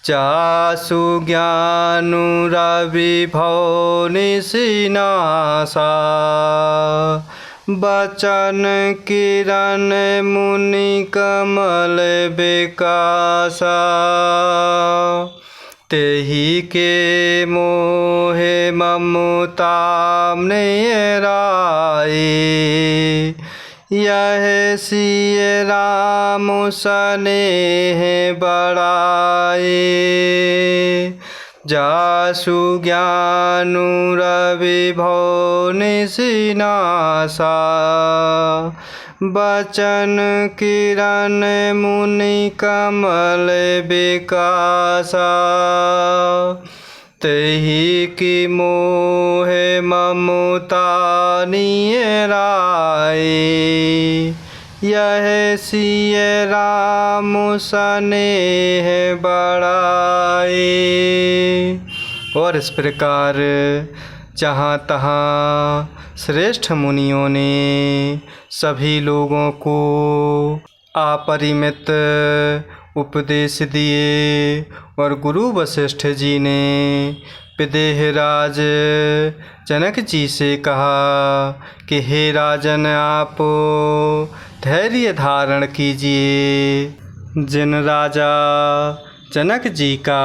जासु ज्ञानुरविभव निशिनासा बचन किरण मुनि कमल विकासा तेहि के मोहे ममताम निराए यह सिय राम स्नेह बड़ाए जासु ज्ञानुरविभव निशिनासा बचन किरण मुनि कमल विकासा तेहि की मोहे ममता निराए यह सिय राम स्नेह बड़ाए। और इस प्रकार जहाँ तहाँ श्रेष्ठ मुनियों ने सभी लोगों को अपरिमित उपदेश दिए और गुरु वशिष्ठ जी ने विदेहराज जनक जी से कहा कि हे राजन, आप धैर्य धारण कीजिए। जिन राजा जनक जी का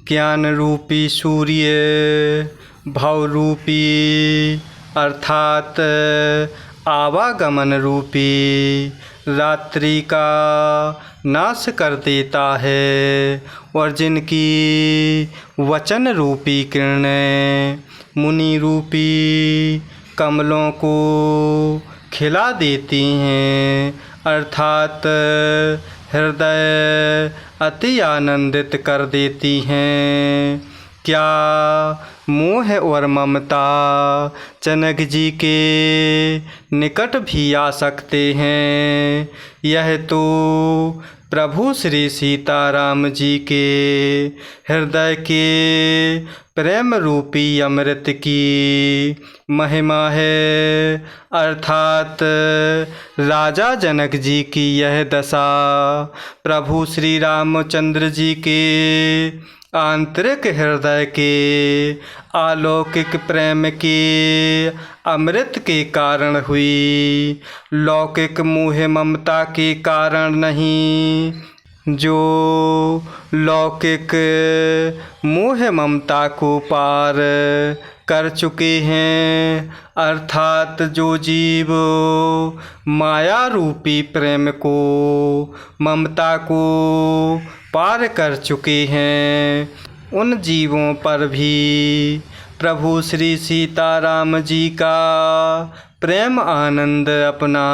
ज्ञान रूपी सूर्य भव रूपी अर्थात आवागमन रूपी रात्रि का नाश कर देता है और जिनकी वचन रूपी किरणें मुनि रूपी कमलों को खिला देती हैं, अर्थात हृदय अति आनंदित कर देती हैं। क्या मोह और ममता जनक जी के निकट भी आ सकते हैं? यह तो प्रभु श्री सीताराम जी के हृदय के प्रेम रूपी अमृत की महिमा है, अर्थात राजा जनक जी की यह दशा प्रभु श्री रामचंद्र जी के आंतरिक हृदय के अलौकिक प्रेम के अमृत के कारण हुई, लौकिक मोह ममता के कारण नहीं। जो लौकिक मोह ममता को पार कर चुके हैं, अर्थात जो जीव माया रूपी प्रेम को ममता को पार कर चुके हैं, उन जीवों पर भी प्रभु श्री सीताराम जी का प्रेम आनंद अपना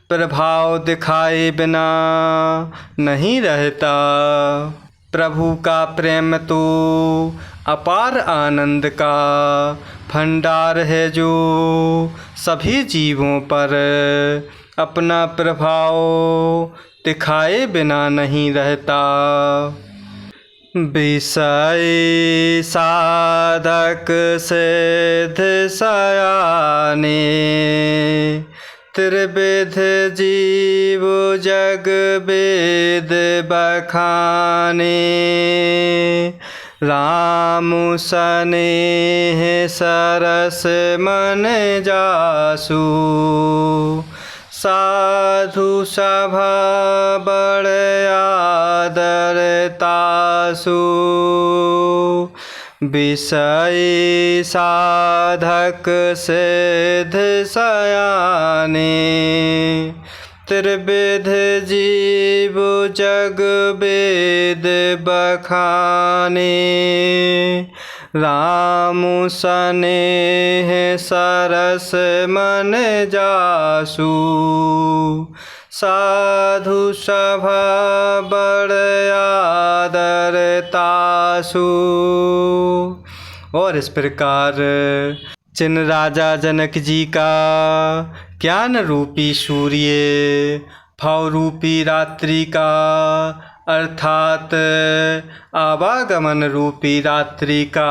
प्रभाव दिखाए बिना नहीं रहता। प्रभु का प्रेम तो अपार आनंद का भंडार है जो सभी जीवों पर अपना प्रभाव दिखाए बिना नहीं रहता। विषय साधक सिद्ध सयाने त्रिविध जीव जग वेद बखाने राम स्नेह सरस मन जासु साधु सभा बड़ आदर तासु विषय साधक सिद्ध सयाने त्रिविध जीव जग वेद बखाने राम स्नेह सरस मन जासु साधु सभा बड़ आदर तासु। और इस प्रकार जिन राजा जनक जी का ज्ञान रूपी सूर्य भव रूपी रात्रि का अर्थात आवागमन रूपी रात्रि का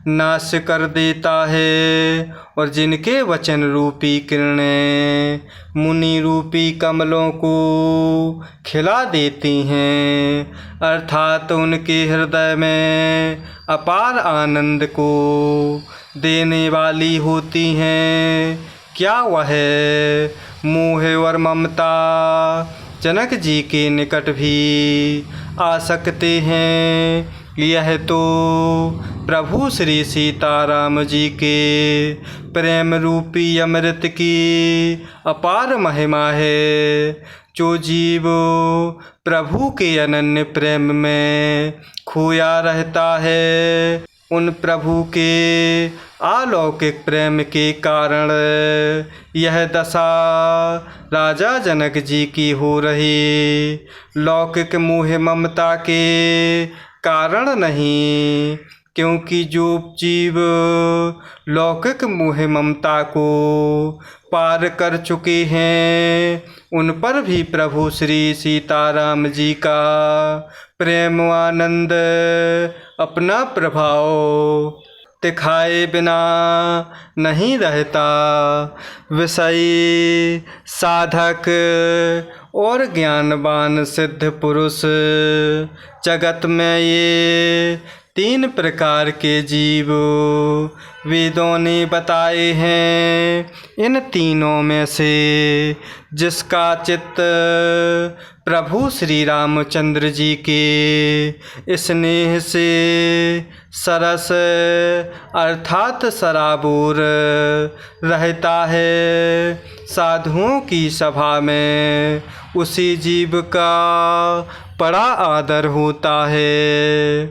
नाश कर देता है और जिनके वचन रूपी किरणें मुनि रूपी कमलों को खिला देती हैं, अर्थात उनके हृदय में अपार आनंद को देने वाली होती हैं। क्या वह मोह और ममता जनक जी के निकट भी आ सकते हैं? यह तो प्रभु श्री सीताराम जी के प्रेम रूपी अमृत की अपार महिमा है। जो जीव प्रभु के अनन्य प्रेम में खोया रहता है, उन प्रभु के अलौकिक प्रेम के कारण यह दशा राजा जनक जी की हो रही लौकिक मोह ममता के कारण नहीं, क्योंकि जो जीव लौकिक मोह ममता को पार कर चुके हैं, उन पर भी प्रभु श्री सीताराम जी का प्रेम आनंद अपना प्रभाव दिखाए बिना नहीं रहता। विषयी साधक और ज्ञानवान सिद्ध पुरुष जगत में ये 3 प्रकार के जीव वेदों ने बताए हैं। इन तीनों में से जिसका चित्त प्रभु श्री रामचंद्र जी के स्नेह से सरस अर्थात सराबोर रहता है, साधुओं की सभा में उसी जीव का बड़ा आदर होता है।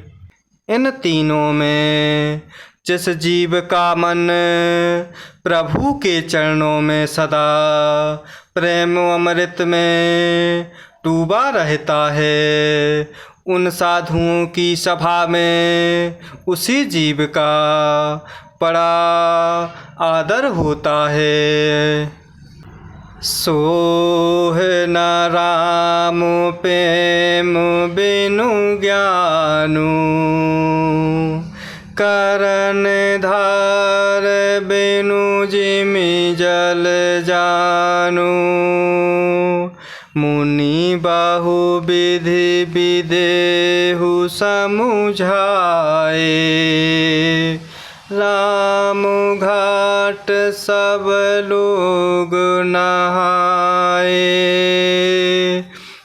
इन तीनों में जिस जीव का मन प्रभु के चरणों में सदा प्रेम अमृत में डूबा रहता है, उन साधुओं की सभा में उसी जीव का बड़ा आदर होता है। सोह न राम प्रेम बिनु ज्ञानु, करन धार बिनु जिमि जल जानु। मुनि बाहु विधि विदेहु समुझाए, राम घाट सब लोग नहाए।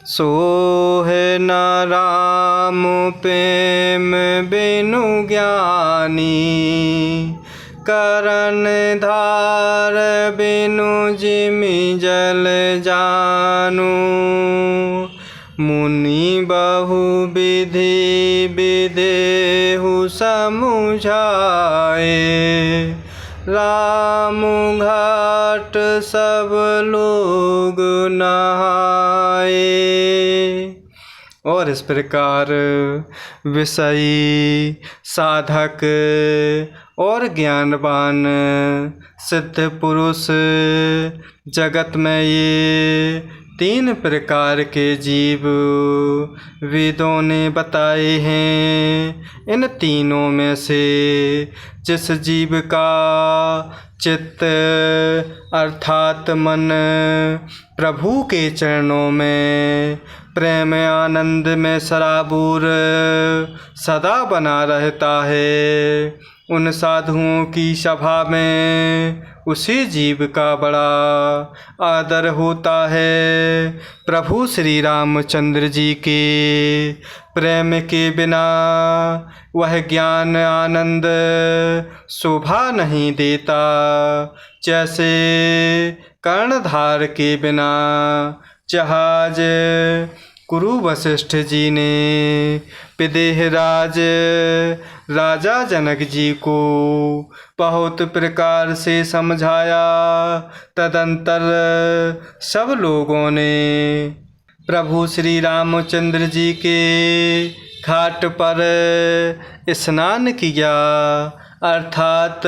सोह न राम प्रेम बिनु ज्ञानी, करन धार बिनु जिमि जल जानु। मुनि बहु विधि विदेहु समुझाए, राम घाट सब लोग नहाए। और इस प्रकार विषयी साधक और ज्ञानवान सिद्ध पुरुष जगत में ये 3 प्रकार के जीव वेदों ने बताए हैं। इन तीनों में से जिस जीव का चित्त अर्थात मन प्रभु के चरणों में प्रेम आनंद में सराबोर सदा बना रहता है, उन साधुओं की सभा में उसी जीव का बड़ा आदर होता है। प्रभु श्री रामचंद्र जी के प्रेम के बिना वह ज्ञान आनंद शोभा नहीं देता, जैसे कर्णधार के बिना जहाज कुरु वशिष्ठ जी ने विदेहराज राजा जनक जी को बहुत प्रकार से समझाया। तदंतर सब लोगों ने प्रभु श्री रामचंद्र जी के घाट पर स्नान किया, अर्थात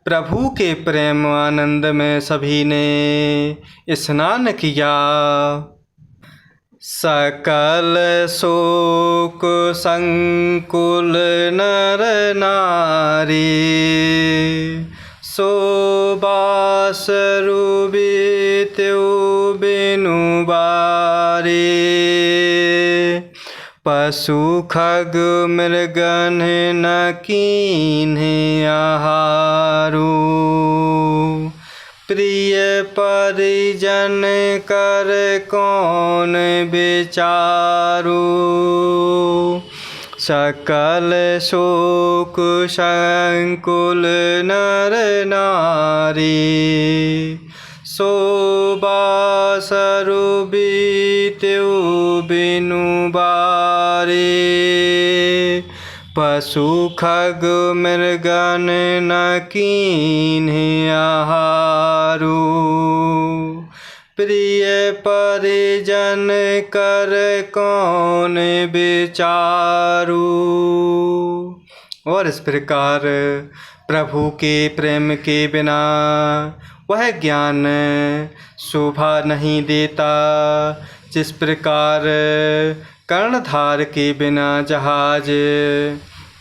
प्रभु के प्रेम आनंद में सभी ने स्नान किया। सकल शोक संकुल नर नारी, सोबास रुबित्यु बिनु बारी। पशु खग मृगन न कीन्हे आहारू, प्रिय परिजन कर कौन विचारू। सकल शोक संकुल नर नारी, सोबास रुबित्यु बिनु बारी। पशु खग मृगन न कीन्हे आहारू, प्रिय परिजन कर कौन विचारू। और इस प्रकार प्रभु के प्रेम के बिना वह ज्ञान शोभा नहीं देता। जिस प्रकार कर्णधार के बिना जहाज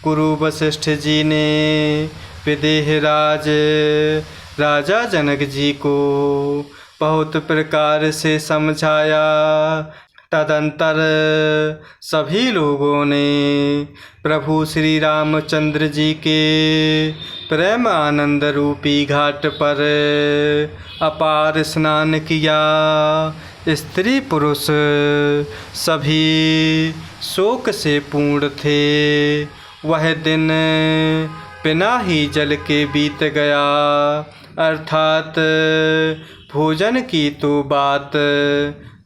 गुरु वशिष्ठ जी ने विदेहराज राजा जनक जी को बहुत प्रकार से समझाया, तदंतर सभी लोगों ने प्रभु श्री रामचंद्र जी के प्रेम आनंद रूपी घाट पर अपार स्नान किया। स्त्री पुरुष सभी शोक से पूर्ण थे। वह दिन बिना ही जल के बीत गया, अर्थात भोजन की तो बात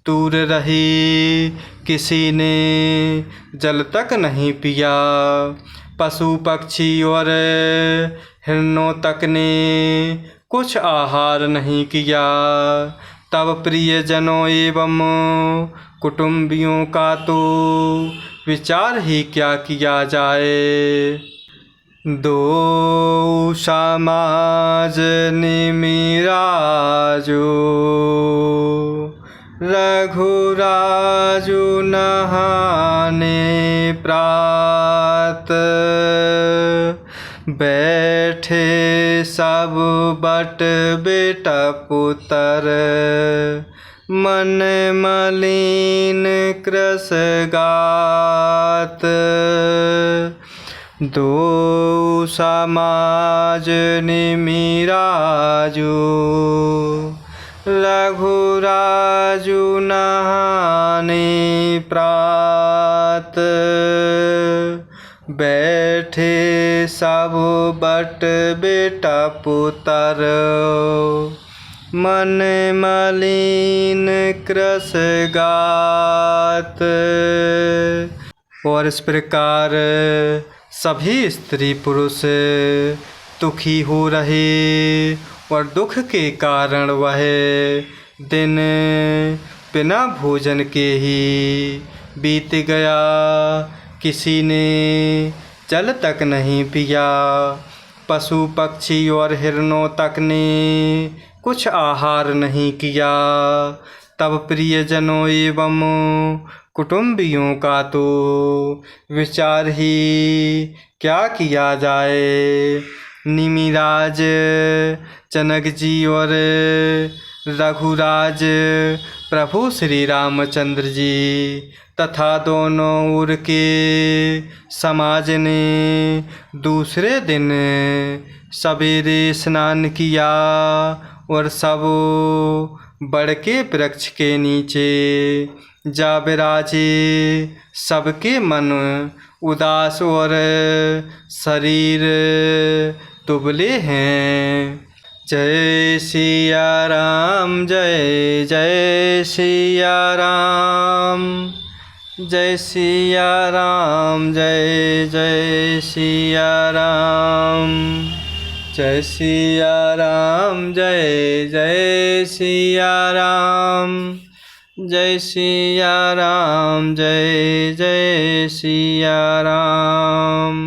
दूर रही, किसी ने जल तक नहीं पिया। पशु पक्षी और हिरणों तक ने कुछ आहार नहीं किया। तब प्रियजनों एवं कुटुंबियों का तो विचार ही क्या किया जाए। दो समाज निमिराजो, रघुराजु नहाने प्रात। बैठे सब बट बिटपुतर, मन मलिन कृस गात। दो समाज निमिराजु, रघुराजु नहाने प्रात। बैठे सब बट बिटपुतर, मन मलिन कृस गात। और इस प्रकार सभी स्त्री पुरुष दुखी हो रहे और दुख के कारण वह दिन बिना भोजन के ही बीत गया। किसी ने जल तक नहीं पिया। पशु पक्षी और हिरणों तक ने कुछ आहार नहीं किया। तब प्रियजनों एवं कुटुंबियों का तो विचार ही क्या किया जाए। निमिराज जनक जी और रघुराज प्रभु श्री रामचंद्र जी तथा दोनों ओर के समाज ने दूसरे दिन सवेरे स्नान किया और सब बड़ के वृक्ष के नीचे जा विराजे। सबके मन उदास और शरीर दुबले हैं। जय सिया राम, जय जय सिया राम, जय सिया राम, जय जय सिया राम, जय सिया राम, जय जय सिया राम, जय सिया राम, जय जय सिया राम।